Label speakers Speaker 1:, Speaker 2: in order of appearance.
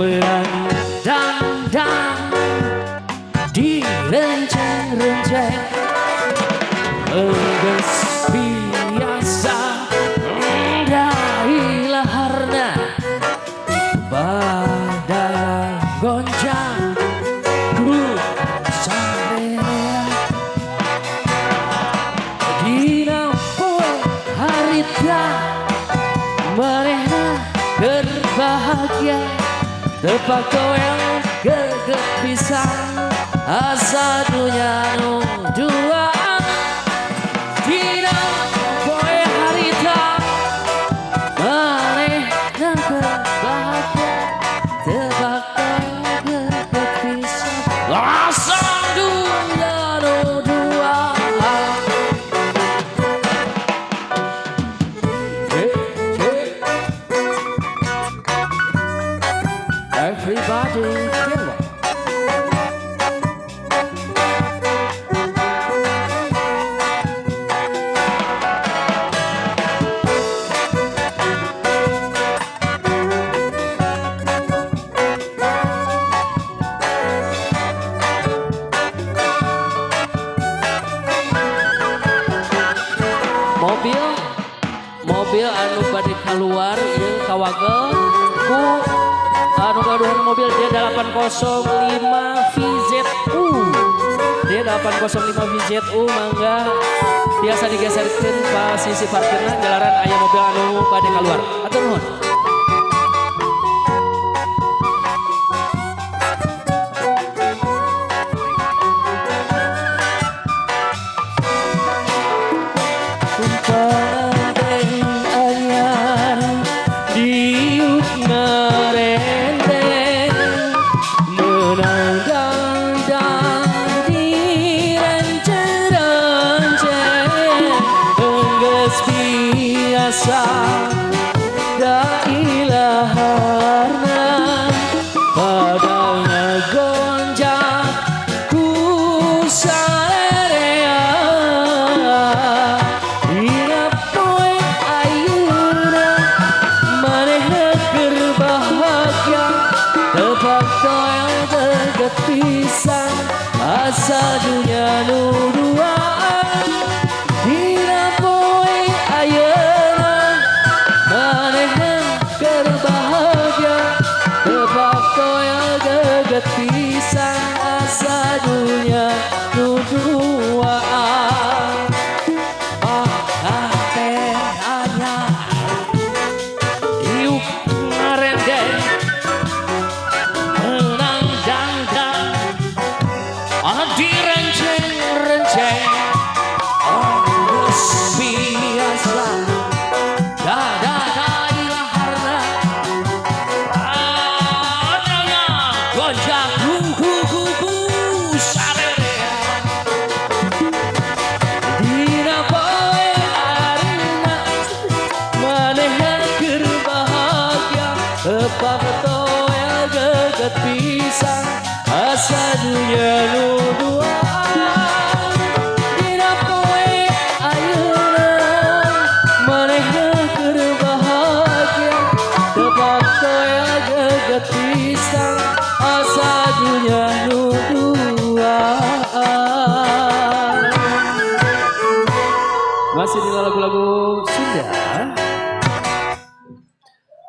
Speaker 1: Menandang di renceng-renceng enggeus biasa dari laharna badai goncang grup sarerea dina poe harita manehna keur bahagia tepak toel geget pisan asa dunya nu duaan dina poe harita manehna keur bahagia tepak toel geget pisan asa dunya nu duaan. Everybody feel it. Mobil anu bade keluar jeung kawagel ku anu gaduhan mobil D805 VZU. D805 VZU mangga biasa digeserkeun pas sisi parkirna jalaran aya mobil anu bade keluar. Atur nuhun. Biasa da ilaharna padanya gonjang ku sarerea dina poe ayeuna manehna keur bahagia tepak toel geget pisan asa dunya nu duaan dina poe ayeuna manehna keur bahagia tepak toel geget pisan asa dunya nu duaan. Teh anyar iuk ngarendeng menang dangdang di renceng-renceng biasa da ilaharna adanya gonjang ku sarerea dina poe arina manehna keur bahagia tepak toel geget pisan asa dunya nu duaan dina poe ayeuna manehna keur bahagia tepak toel geget pisan asa dunya nu duaan. Masih di lagu-lagu Sunda.